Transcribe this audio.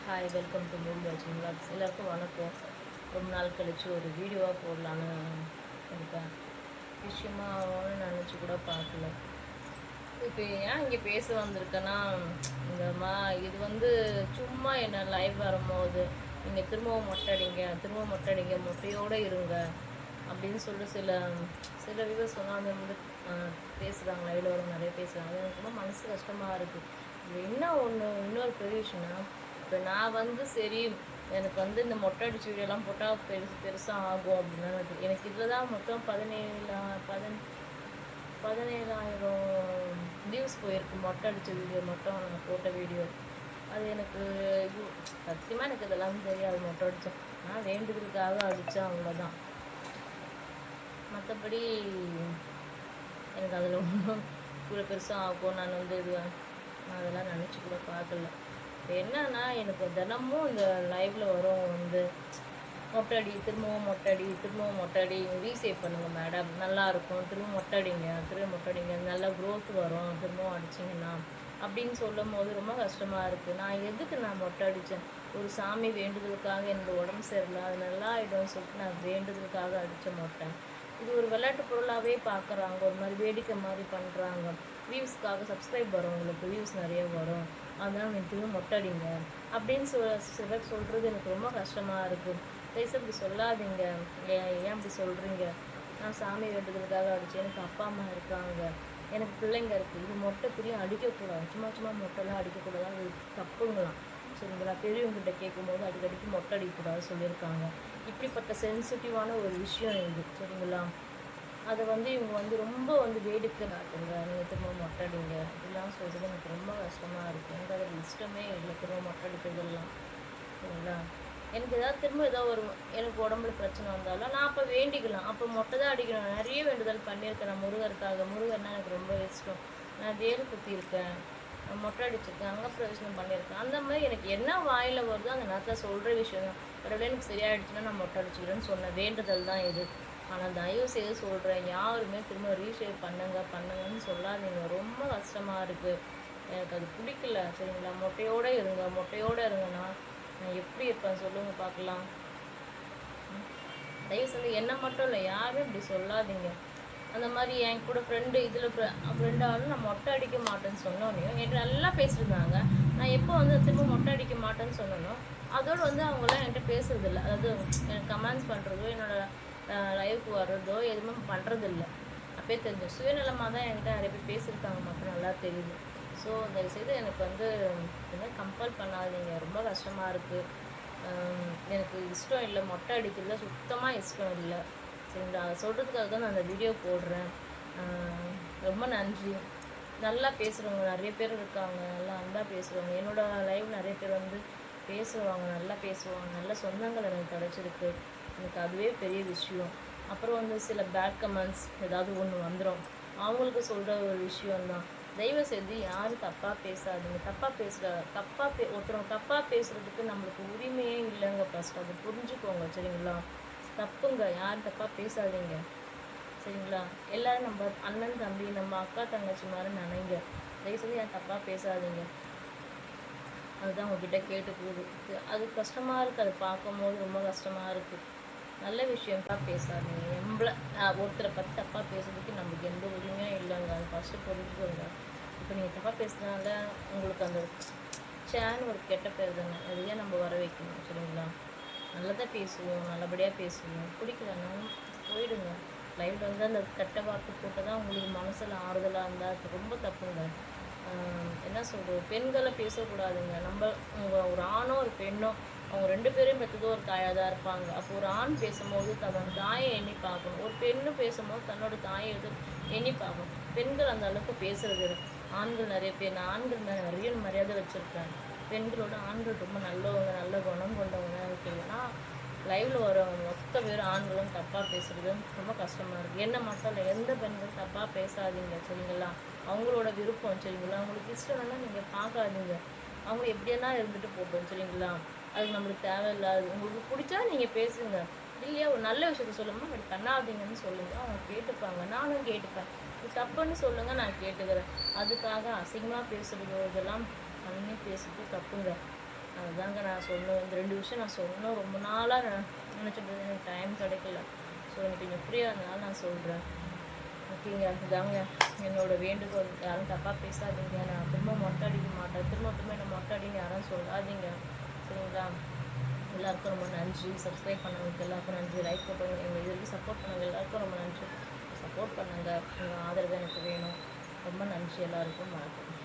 Hi, welcome to movie வாட்சிங் vlogs. எல்லாருக்கும் வணக்கம். ரொம்ப நாள் கழித்து ஒரு வீடியோவாக போடலான்னு இருக்கேன். விஷயமாகனு நினச்சி கூட பார்க்கல. இப்போ ஏன் இங்கே பேச வந்திருக்கேன்னா, இது சும்மா என்ன லைவ் வரும்போது நீங்கள் திரும்பவும் மொட்டடிங்க மொட்டையோடு இருங்க அப்படின்னு சொல்லி சில சில வியூவர்ஸ் பேசுகிறாங்க. லைவில் வர நிறைய பேசுகிறாங்க. எனக்கு ரொம்ப மனசு கஷ்டமாக இருக்குது. இது என்ன இன்னொரு பெரிய விஷயம்னா, இப்போ நான் சரி எனக்கு இந்த மொட்டை அடிச்ச வீடியோலாம் போட்டால் பெருசாக ஆகும் அப்படின்னா எனக்கு இதில் தான் மொத்தம் 17,000 வியூஸ் போயிருக்கு. மொட்டை அடித்த வீடியோ மட்டும் நான் போட்ட வீடியோ. அது எனக்கு சத்தியமாக எனக்கு இதெல்லாம் தெரியாது. மொட்டை அடித்தேன் நான் வேண்டுதலுக்காக அடித்தேன், அவ்வளோதான். மற்றபடி எனக்கு அதில் ஒன்றும் கூட பெருசாக ஆகும் நான் நான் அதெல்லாம் நினச்சி கூட பார்க்கல. இப்போ என்னன்னா, எனக்கு தினமும் இந்த லைவில் வரும் மொட்டடி திரும்பவும் மொட்டடி ரீசேவ் பண்ணுங்கள் மேடம், நல்லாயிருக்கும், திரும்ப மொட்டடிங்க நல்லா க்ரோத் வரும் திரும்பவும் அடிச்சிங்கன்னா அப்படின்னு சொல்லும் போது ரொம்ப கஷ்டமாக இருக்குது. நான் மொட்டை அடித்தேன்? ஒரு சாமி வேண்டுதலுக்காக என்னோடய உடம்பு சரியில்லை, அது நல்லா ஆகிடும்னு சொல்லிட்டு நான் வேண்டுதலுக்காக அடித்த மொட்டை. இது ஒரு விளையாட்டு பொருளாகவே பார்க்குறாங்க, ஒரு மாதிரி வேடிக்கை மாதிரி பண்ணுறாங்க. வியூஸ்க்காக சப்ஸ்கிரைப் வரும், உங்களுக்கு வியூஸ் நிறைய வரும், அதனால் நீங்கள் திரும்ப மொட்டடிங்க அப்படின்னு சிலர் சொல்கிறது எனக்கு ரொம்ப கஷ்டமாக இருக்குது. தயவுசெய்து இப்படி சொல்லாதீங்க. ஏன் இப்படி சொல்கிறீங்க? நான் சாமி வேண்டுதலுக்காக அடித்தேன். எனக்கு அப்பா அம்மா இருக்காங்க, எனக்கு பிள்ளைங்க இருக்குது. இது மொட்டை திரியும் அடிக்கக்கூடாது. சும்மா மொட்டைலாம் அடிக்கக்கூடாது, அது தப்புங்களாம். சரிங்களா? பெரியவங்ககிட்ட கேட்கும்போது அடிக்கடிக்கு மொட்டை அடிக்கக்கூடாது சொல்லியிருக்காங்க. இப்படிப்பட்ட சென்சிட்டிவான ஒரு விஷயம் இது. சரிங்களா? அதை இவங்க ரொம்ப வேடிக்கை காட்டுங்க, நீங்கள் திரும்ப மொட்டை அடிங்க இப்படிலாம் சொல்கிறது எனக்கு ரொம்ப கஷ்டமாக இருக்குது. எனக்கு அதில் இஷ்டமே இல்லை, திரும்ப மொட்டை அடிக்கிறதெல்லாம். சரிங்களா? எனக்கு திரும்ப எனக்கு உடம்புல பிரச்சனை வந்தாலும் நான் அப்போ வேண்டிக்கலாம், அப்போ மொட்டை தான் அடிக்கணும். நிறைய வேண்டுதல் பண்ணியிருக்கேன் நான் முருகருக்காக. முருகர்னா எனக்கு ரொம்ப இஷ்டம். நான் வேல் குத்தியிருக்கேன், மொட்டை அடிச்சிருக்கேன், அங்கப்பிரவேசனம் பண்ணியிருக்கேன். அந்த மாதிரி எனக்கு என்ன வாயில் வருதோ அந்த நேரத்தில் சொல்கிற விஷயம் தான். கடவுளே எனக்கு சரியாயிடுச்சுன்னா நான் மொட்டை அடிச்சுக்கிறேன்னு சொன்ன வேண்டுதல் தான் இது. ஆனால் தயவு செய்து சொல்கிறேன், யாருமே திரும்ப ரீஷேவ் பண்ணுங்கன்னு சொல்லாதீங்க. ரொம்ப கஷ்டமாக இருக்குது, எனக்கு அது பிடிக்கல. சரிங்களா? மொட்டையோடு இருங்கன்னா நான் எப்படி இருப்பேன் சொல்லுங்கள் பார்க்கலாம். தயவு செஞ்சு என்ன மட்டும் இல்லை, யாரும் இப்படி சொல்லாதீங்க. அந்த மாதிரி என் கூட ஃப்ரெண்டாலும் நான் மொட்டை அடிக்க மாட்டேன்னு சொன்னோன்னே என்கிட்ட நல்லா பேசியிருந்தாங்க. நான் எப்போ திரும்ப மொட்டை அடிக்க மாட்டேன்னு சொன்னனோ அதோடு அவங்களாம் என்கிட்ட பேசுறதில்ல. அதாவது எனக்கு கமெண்ட்ஸ் பண்ணுறதோ என்னோடய லைவுக்கு வர்றதோ எதுவுமே பண்ணுறதில்ல. அப்பயே தெரிஞ்சு சுயநலமாக தான் என்கிட்ட நிறைய பேர் பேசியிருக்காங்க மட்டும் நல்லா தெரியுது. ஸோ தயவுசெய்து எனக்கு என்ன கம்பல் பண்ணாதீங்க. ரொம்ப கஷ்டமாக இருக்குது. எனக்கு இஷ்டம் இல்லை, மொட்டை அடிக்கிறதுல சுத்தமாக இஷ்டம் இல்லை. சரிங்களா? அதை சொல்கிறதுக்காக தான் நான் அந்த வீடியோ போடுறேன். ரொம்ப நன்றி. நல்லா பேசுகிறவங்க நிறைய பேர் இருக்காங்க, நல்லா அன்பாக பேசுகிறவங்க. என்னோடய லைவ் நிறைய பேர் பேசுவாங்க, நல்லா பேசுவாங்க. நல்ல சொந்தங்கள் எனக்கு கிடச்சிருக்கு. எனக்கு அதுவே பெரிய விஷயம். அப்புறம் சில பேட் கமெண்ட்ஸ் ஏதாவது ஒன்று வந்துடும், அவங்களுக்கு சொல்கிற ஒரு விஷயந்தான். தயவு செய்து யாரும் தப்பாக பேசாதீங்க. ஒருத்தரவங்க தப்பாக பேசுகிறதுக்கு நம்மளுக்கு உரிமையே இல்லைங்க. ஃபஸ்ட் அதை புரிஞ்சுக்கோங்க. சரிங்களா? தப்புங்க, யாரும் தப்பாக பேசாதீங்க. சரிங்களா? எல்லோரும் நம்ம அண்ணன் தம்பி, நம்ம அக்கா தங்கச்சி மாதிரி நினைங்க. தயவுசெய்து யாரும் தப்பாக பேசாதீங்க. அதுதான் உங்ககிட்ட கேட்டுக்குது. அது கஷ்டமாக இருக்குது, அது பார்க்கும்போது ரொம்ப கஷ்டமாக இருக்குது. நல்ல விஷயம்தான் பேசாதீங்க. ஒருத்தரை பற்றி தப்பாக பேசுறதுக்கு நம்மளுக்கு எந்த உரிமையும் இல்லைங்க. அது ஃபஸ்ட்டு புரிஞ்சுக்கோங்க. இப்போ நீங்கள் தப்பாக பேசுகிறதுனால உங்களுக்கு அந்த சேனல் ஒரு கெட்ட பேர் தானே, அதையே நம்ம வர வைக்கணும். சரிங்களா? நல்லதாக பேசுவோம், நல்லபடியாக பேசுவோம். பிடிக்கலன்னாலும் போயிடுங்க. லைவில் அந்த கெட்ட வார்த்தை போட்டு தான் உங்களுக்கு மனசில் ஆறுதலாக இருந்தால் அது ரொம்ப தப்புங்க. என்ன சொல்கிறது, பெண்களை பேசக்கூடாதுங்க. ஒரு ஆணோ ஒரு பெண்ணோ அவங்க 2 பேரும் பெற்றதோ ஒரு தாயாக தான் இருப்பாங்க. அப்போ ஒரு ஆண் பேசும்போது தன்னோட தாயை எண்ணி பார்க்கணும், ஒரு பெண்ணு பேசும்போது தன்னோட தாயை எண்ணி பார்க்கணும். பெண்கள் அந்த அளவுக்கு பேசுறது ஆண்கள் நிறைய பேர், நான் ஆண்கள் நிறைய மரியாதை வச்சுருக்கேன். பெண்களோட ஆண்கள் ரொம்ப நல்லவங்க, நல்ல குணம் கொண்டவங்க இருக்குது. ஆனால் லைவில் வரவங்க மொத்த பேர் ஆண்களும் தப்பாக பேசுகிறது ரொம்ப கஷ்டமாக இருக்குது. என்ன மட்டும் இல்லை, எந்த பெண்கள் தப்பாக பேசாதீங்க. சரிங்களா? அவங்களோட விருப்பம். சரிங்களா? அவங்களுக்கு இஷ்டம் வேணால் நீங்கள் பார்க்காதீங்க. அவங்க எப்படியெல்லாம் இருந்துட்டு போட்டோம். சரிங்களா? அது நம்மளுக்கு தேவையில்லாது. உங்களுக்கு பிடிச்சா நீங்கள் பேசுங்க, இல்லையா ஒரு நல்ல விஷயத்த சொல்லும்போது அப்படி பண்ணாதீங்கன்னு சொல்லுங்கள். அவங்க கேட்டுப்பாங்க, நானும் கேட்டுப்பேன். இது தப்புன்னு சொல்லுங்கள், நான் கேட்டுக்கிறேன். அதுக்காக அசிங்கமாக பேசுகிறதோ இதெல்லாம் பண்ணி பேசுறது தப்புங்க. அதுதாங்க நான் சொன்னேன். இந்த 2 விஷயம் நான் சொன்னோம். ரொம்ப நாளாக நினச்சிட்டு இருந்தேன். எனக்கு டைம் கிடைக்கல. ஸோ எனக்கு கொஞ்சம் ஃப்ரீயாக இருந்தனால நான் சொல்கிறேன். ஓகேங்க. அதுதாங்க என்னோட வேண்டுகோள். யாரும் தப்பாக பேசாதீங்க. நான் திரும்ப மொட்டை அடிக்க மாட்டேன். திரும்ப என்ன மொட்டை அடின்னு யாரும் சொல்லாதீங்க. சரிங்களா? எல்லாருக்கும் ரொம்ப நன்றி. சப்ஸ்கிரைப் பண்ணவங்களுக்கு எல்லாருக்கும் நன்றி. லைக் போட்டவங்க எங்கள் இது வரைக்கும் சப்போர்ட் பண்ணவங்க எல்லாருக்கும் ரொம்ப நன்றி. சப்போர்ட் பண்ணுங்கள். உங்கள் ஆதரவு எனக்கு வேணும். ரொம்ப நன்றி எல்லாருக்கும். வணக்கம்.